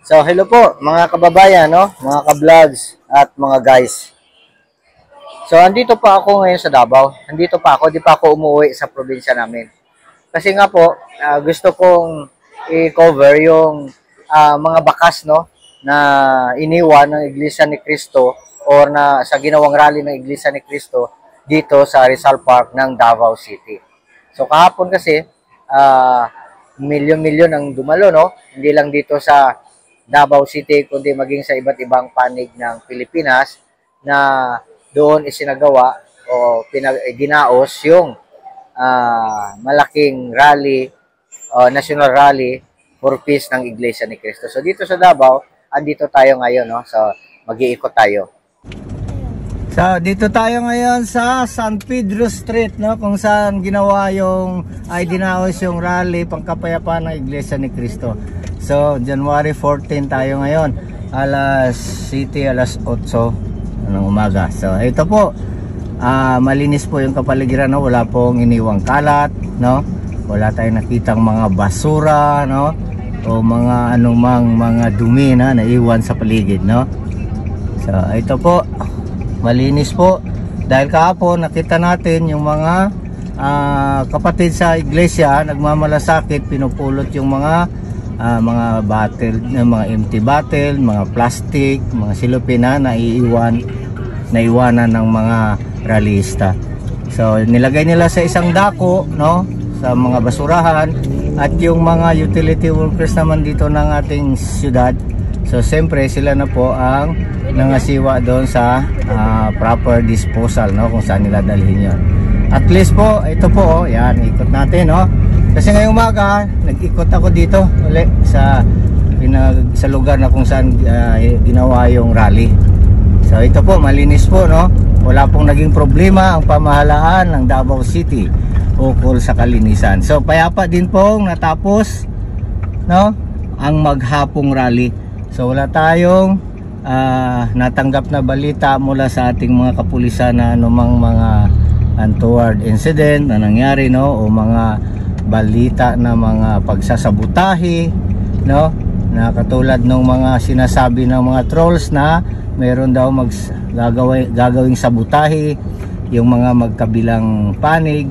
So, hello po mga kababayan, no? Mga ka-vlogs at mga guys. So, andito pa ako ngayon sa Davao. Andito pa ako, di pa ako umuwi sa probinsya namin. Kasi nga po, gusto kong i-cover yung mga bakas, no? Na iniwan ng Iglesia ni Cristo or na sa ginawang rally ng Iglesia ni Cristo dito sa Rizal Park ng Davao City. So, kahapon kasi, milyon-milyon ang dumalo, no? Hindi lang dito sa Davao City, kundi maging sa iba't ibang panig ng Pilipinas na doon isinagawa o ginaos yung malaking rally, national rally for peace ng Iglesia ni Cristo. So dito sa Davao, andito tayo ngayon, no? So mag-iikot tayo. So dito tayo ngayon sa San Pedro Street, no, kung saan ginawa yung dinaos yung rally pangkapayapaan ng Iglesia ni Cristo. So January 14 tayo ngayon, alas 8 ng umaga. So ito po, malinis po yung kapaligiran, no? Wala pong iniwang kalat, no? Wala tayong nakitang mga basura, no? O mga anumang mga dumi na naiwan sa paligid, no? So ito po, malinis po dahil kahapon nakita natin yung mga kapatid sa iglesia nagmamalasakit, pinupulot yung mga bottle, mga empty bottle, mga plastic, mga silupin na naiwanan ng mga rallyista. So nilagay nila sa isang dako, no, sa mga basurahan, at yung mga utility workers naman dito ng ating syudad, so siyempre sila na po ang nangasiwa doon sa proper disposal, no, kung saan nila dalhin yun. At least po, ito po, yan, ikot natin, no. Kasi ngayong umaga, nag-ikot ako dito ulit sa lugar na kung saan ginawa yung rally. So ito po, malinis po, no. Wala pong naging problema ang pamahalaan ng Davao City ukol sa kalinisan. So payapa din pong natapos, no, ang maghapong rally. So wala tayong natanggap na balita mula sa ating mga kapulisan na anumang mga untoward incident na nangyari, no, o mga balita na mga pagsasabutahe, no, na katulad ng mga sinasabi ng mga trolls na meron daw gagawing sabutahe yung mga magkabilang panig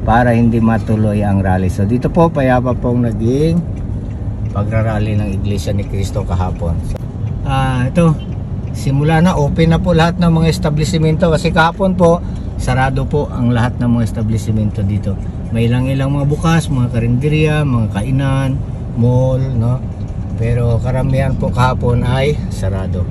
para hindi matuloy ang rally. So dito po payapa pong naging pagrarally ng Iglesia ni Cristo kahapon. So, ito, simula na, open na po lahat ng mga establishmento kasi kahapon po sarado po ang lahat ng mga establishmento dito. May ilang mga bukas, mga karinderya, mga kainan, mall, no, pero karamihan po kahapon ay sarado.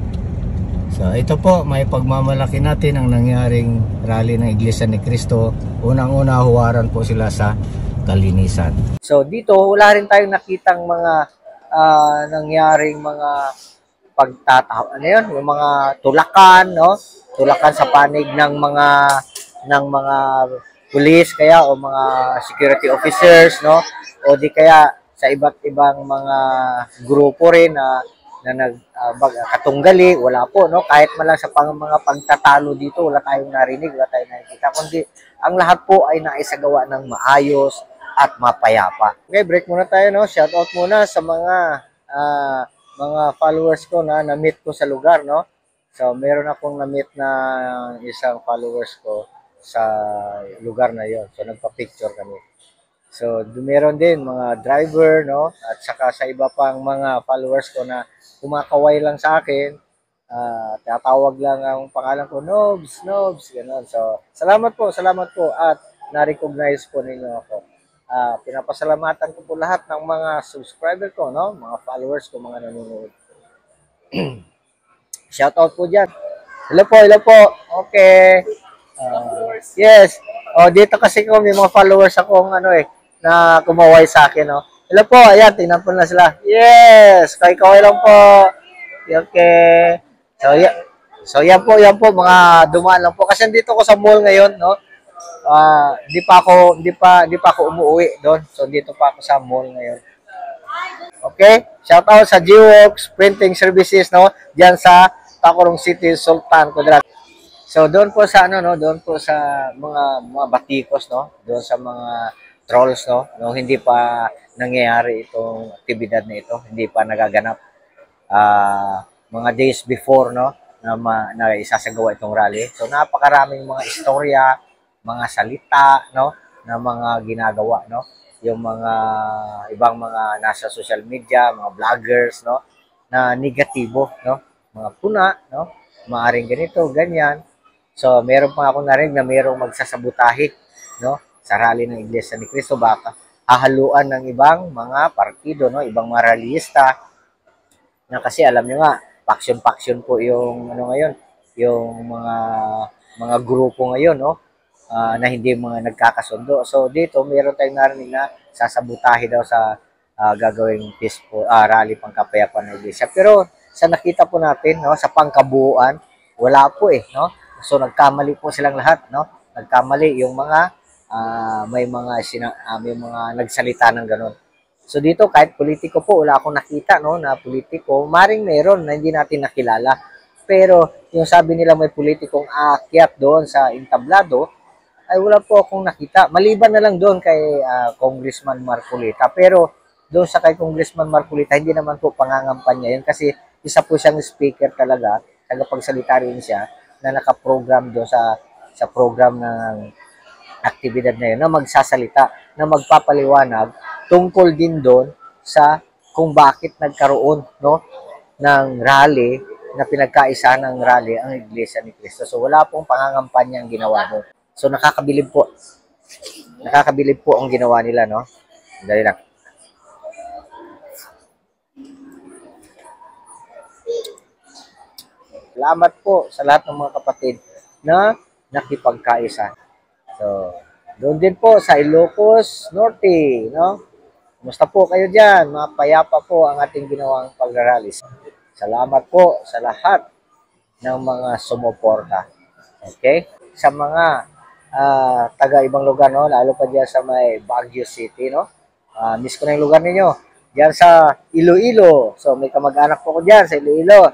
So ito po, may pagmamalaki natin ang nangyaring rally ng Iglesia ni Cristo. Unang-una, huwaran po sila sa kalinisan. So dito wala rin tayong nakitang mga nangyaring mga pagtataw, ano yun, yung mga tulakan, no, tulakan sa panig ng mga pulis kaya o mga security officers, no, o di kaya sa iba't ibang mga grupo rin na katunggali, wala po, no, kahit man lang sa mga pagtatalo dito, wala tayong narinig, wala tayong nakikita, kundi ang lahat po ay naisagawa ng maayos at mapayapa. Okay, break muna tayo, no. Shout out muna sa mga followers ko na na-meet ko sa lugar, no. So meron akong na-meet na isang followers ko sa lugar na yon. So nagpa-picture kami. So meron din mga driver, no, at saka sa iba pang mga followers ko na kumakaway lang sa akin. Tatawag lang ang pangalan ko, Nobs, gano'n. So salamat po at na-recognize po ninyo ako. Pinapasalamatan ko po lahat ng mga subscriber ko, no, mga followers ko, mga nanonood. Shout out po dyan. Hello po. Okay. Yes. Dito kasi ko may mga followers akong na kumaway sa akin, no. Hello po. Ayan, tingnan po na sila. Yes. Kaway lang po. Okay. So yan po mga dumaan lang po kasi dito ko sa mall ngayon, no. Hindi pa ako umuwi doon. So dito pa ako sa mall ngayon. Okay? Shout out sa G-Works Printing Services, no, diyan sa Tacurong City, Sultan Kudarat. So doon po sa doon po sa mga batikos, no, doon sa mga trolls, no, hindi pa nangyayari itong aktibidad na ito, hindi pa nagaganap. mga days before, no, na isasagawa itong rally. So napakaraming mga istorya, mga salita, no, na mga ginagawa, no, yung mga ibang mga nasa social media, mga vloggers, no, na negatibo, no, mga puna, no, maaring ganito, ganyan. So meron pa ako narinig na merong magsasabutahe, no, sa rally ng Iglesia ni Cristo, baka hahaluan ng ibang mga partido, no, ibang mga rallyista, na kasi alam nyo nga, faction po yung ano ngayon, yung mga grupo ngayon, no, na hindi mga nagkakasundo. So dito meron tayong narinig na sasabutahe daw sa gagawing peaceful rally pangkapayapaan ng iglesia. Pero sa nakita po natin, no, sa pangkabuuan, wala po no. So nagkamali po silang lahat, no. Nagkamali yung mga may mga nagsalita ng ganun. So dito kahit politiko po, wala akong nakita, no, na politiko, maring meron na hindi natin nakilala. Pero yung sabi nila may politikong aakyat doon sa entablado, ay wala po akong nakita. Maliban na lang doon kay Congressman Marcolita. Pero doon sa kay Congressman Marcolita, hindi naman po pangangampanya yun kasi isa po siyang speaker talaga, tagapagsalita rin siya na nakaprogram doon sa program ng aktibidad na yun na magsasalita, na magpapaliwanag tungkol din doon sa kung bakit nagkaroon, no, ng rally na pinagkaisa ng rally ang Iglesia ni Cristo. So wala pong pangangampanya ang ginawa doon. So nakakabilib po. Nakakabilib po ang ginawa nila, no? Dali lang. Salamat po sa lahat ng mga kapatid na nakipagkaisa. So, doon din po sa Ilocos Norte, no? Kumusta po kayo dyan? Mapayapa po ang ating ginawang pagrarally. Salamat po sa lahat ng mga sumuporta. Okay? Sa mga taga ibang lugar, no? Lalo pa dyan sa may Baguio City, no? Miss ko na yung lugar ninyo. Diyan sa Iloilo. So, may kamag-anak po ko dyan sa Iloilo.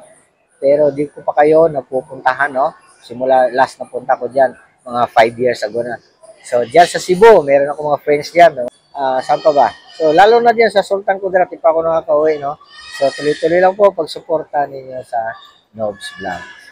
Pero di ko pa kayo napupuntahan, no? Simula last na punta ko dyan, mga 5 years ago na. So, dyan sa Cebu, meron ako mga friends dyan, no? Saan pa ba? So, lalo na dyan sa Sultan Kudarat, di pa ako nakaka-uwi, no? So, tuloy-tuloy lang po pagsuporta ninyo sa Nobs Vlog.